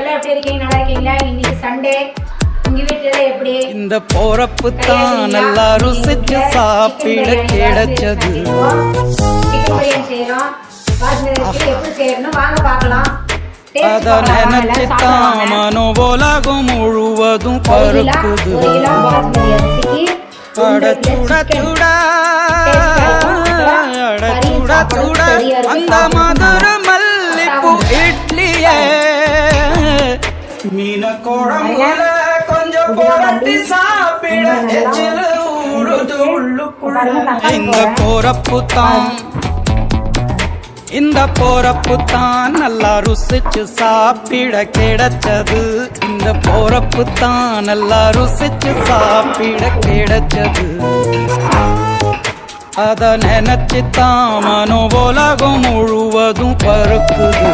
எல்லாம் எப்படி இருக்கீங்க? நல்லா இருக்கீங்களா? இன்னைக்கு சண்டே. உங்க வீட்டுல எப்படி? இந்த போறப்பு தான் நல்லா ருசிச்சு சாப்பிட கிடைச்சது. சிக்கன் பிரியாணி செய்யறோம். பாஸ்மதி எப்படி செய்யணும் வாங்க பார்க்கலாம். அத நினைச்சுதான் மனோபோலாகும் முழுவதும் பருக்குது. அட சுட சுட அட சுட சுட அந்த மதுர மல்லிப்பூ இட்லியே மீன குழம்புல கொஞ்சம் போரட்டி சாப்பிட எச்சில ஊறுது உள்ளுக்குள்ள. இந்த போறப்பு தான் நல்லா ருசிச்சு சாப்பிட கிடைச்சது. இந்த போறப்பு தான் நல்லா ருசிச்சு சாப்பிட கிடைச்சது. அத நினைச்சு தான் மனோபோலாகும் முழுவதும் பருக்குது.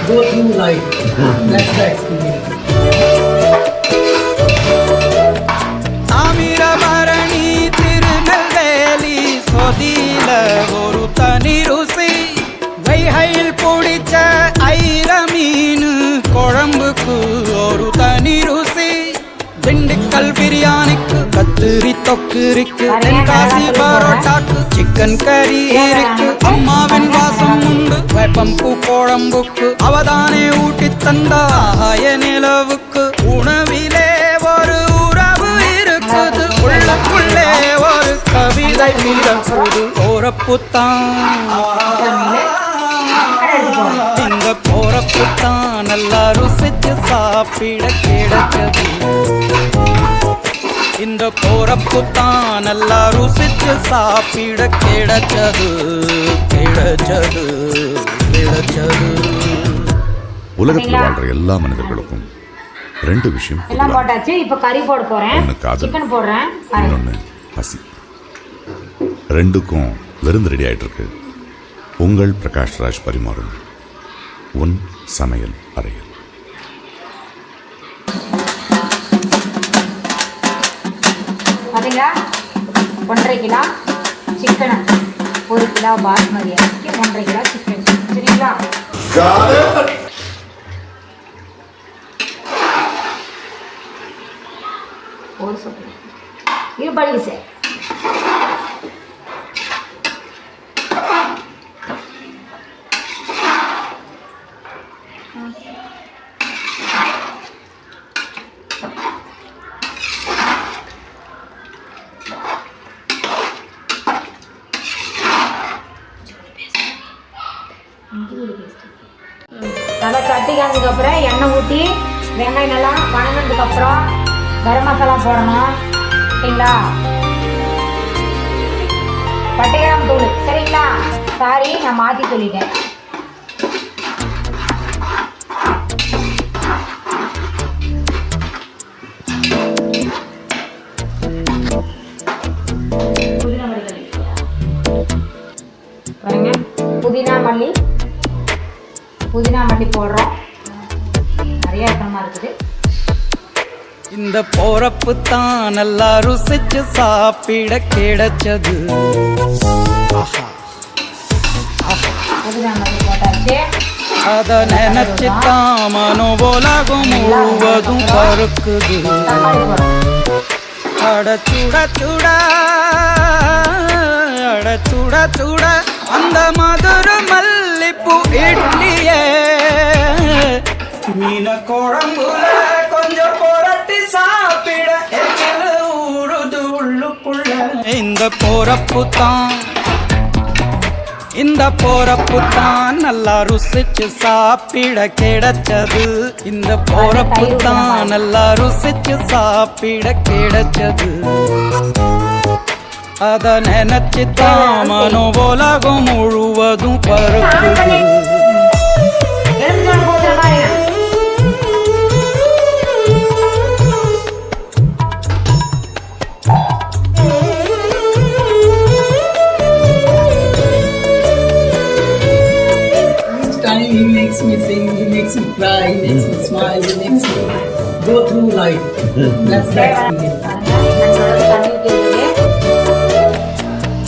Go through life. That's the experience. Thamirabarani Tirunelveli சொதியில ஒரு தனி ருசி. வைகையில் பிடிச்ச ஐர மீன் குழம்புக்கு ஒரு தனி ருசி. திண்டுக்கல் பிரியாணிக்கு கத்திரி தொக்கு இருக்கு. தென்காசி பரோட்டாக்கு சிக்கன் கறி இருக்கு. அம்மாவின் வாசம் உண்டு வேப்பம்பூ குழம்புக்கு. அவதானே ஊட்டி தந்தாய நிலவுக்கு. உணவிலே ஒரு உறவு இருக்குது. உள்ளுக்குள்ளே ஒரு கவிதை பிறக்குது. போறப்புத்தான் இந்த போறப்புத்தான் நல்லா ருசிச்சு சாப்பிட கிடைச்சது. இந்த போறப்புத்தான் நல்லா ருசிச்சு சாப்பிட கிடைச்சது. உலகத்தில் வாழ்ற எல்லா மனிதர்களுக்கும் ரெண்டு விஷயம் எல்லாம் போட்டாச்சு. இப்ப கறி போட போறேன். ஒன்னு காதல், சிக்கன் போடுறேன். இன்னொன்னு பசி. ரெண்டுக்கும் விருந்து ரெடி ஆயிட்டு இருக்கு. உங்கள் பிரகாஷ் ராஜ் பரிமாறும் உன் சமையல் அறையில். பாத்தீங்களா? 1.5 கிலோ சிக்கன், 1 கிலோ பாஸ்மதி அரிசிக்கு 1.5 கிலோ சிக்கன். சரிங்களா? ஒரு சொட்டு இது பள்ளி சார். நல்லா கட்டி காஞ்சதுக்கப்புறம் எண்ணெய் ஊற்றி வெங்காயம் நல்லா வணங்கினதுக்கப்புறம் கரம் மசாலா போடணும். சரிங்களா? பட்டைகிராம் தூள். சரிங்களா? சாரி, நான் மாற்றி சொல்லிட்டேன். பாருங்க, புதினா மல்லி போடுறோம். நிறைய ஐட்டமா இருக்குது. இந்த போறப்பு தான் நல்லா ருசிச்சு சாப்பிட கிடைச்சது. புதினா மல்லி போட்டாச்சு. அத நினைச்சு தான் மனோபோலாகும் முழுவதும் பருக்குது. அட சுட சுட அட சுட சுட அந்த மதுர மல்லிப்பூ இட்லியே மீன குழம்புல கொஞ்சம் போரட்டி சாப்பிட எச்சில ஊறுது உள்ளுக்குள்ள. இந்த போறப்பு தான் நல்லா ருசிச்சு சாப்பிட கிடைச்சது. இந்த போறப்பு தான் நல்லா ருசிச்சு சாப்பிட கிடைச்சது. அத நினைச்சு தான் மனோபோலாகும் முழுவதும் பருக்குது. cry, he makes me smile, he makes me go through life. That's the experience.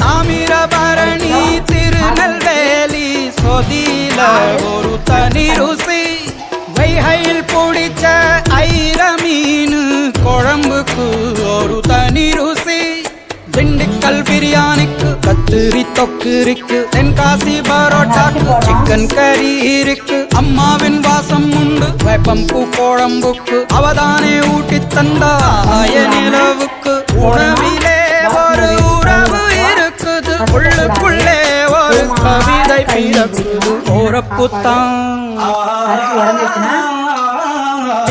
Thamirabarani Tirunelveli சொதில ஒரு தனி ருசி வைகையில் பிடிச்ச ஐர மீன் குழம்புக்கு ஒரு தனி ருசி திண்டுக்கல் பிரியாணிக்கு கத்திரி தொக்கு இருக்கு தென்காசி பரோட்டாக்கு சிக்கன் கறி இருக்கு அம்மாவின் வாசம் உண்டு வேப்பம்பூ குழம்புக்கு அவதானே ஊட்டி தந்தாய நிலவுக்கு உணவிலே ஒரு உறவு இருக்குது உள்ளுக்குள்ளே ஒரு கவிதை பிறக்குது போறப்புத்தான்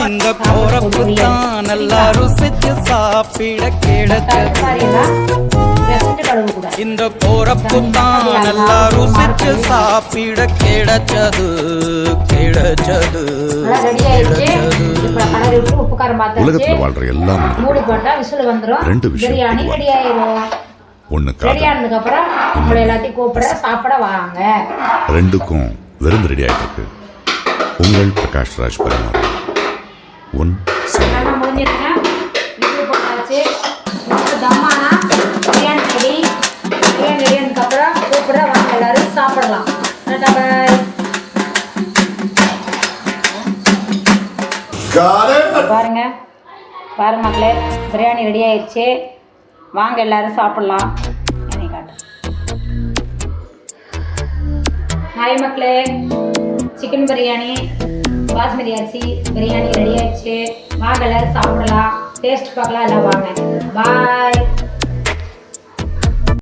இந்த போறப்புத்தான் நல்லா ருசிச்சு சாப்பிட கிடைச்சது இந்த போறப்புத்தான் நல்லா ருசிச்சு சாப்பிட கிடைச்சது கிடைச்சது உலகத்துல வாழ்ற எல்லா மனிதர்களும் ரெண்டு விஷயம் ஒண்ணு ரெடியானதுக்கு அப்புறம் உங்களை எல்லாத்தையும் கூப்பிட சாப்பிட வாங்க. ரெண்டுக்கும் விருந்து ரெடி ஆயிட்டு இருக்கு. உங்கள் பிரகாஷ் ராஜ் பரிமாறு உன் சமையல். முடிஞ்சிருங்க. இட்லி போட்டாச்சு. தம்மானா பிரியாணி ரெடி. பிரியாணி ரெடியானதுக்கு அப்புறம் கூப்பிட வாங்க எல்லாரும் சாப்பிடலாம். பாருங்க பாருங்க மக்களே, பிரியாணி ரெடி ஆயிடுச்சு. வாங்க எல்லாரும் சாப்பிடலாம். என்னை காட்டு. ஹாய் மக்களே, சிக்கன் பிரியாணி பாஸ்மதி அரிசி பிரியாணி ரெடி ஆயிடுச்சு. வாங்க எல்லாரும் சாப்பிடலாம். டேஸ்ட் பார்க்கலாம். எல்லாம் வாங்க. பாய்.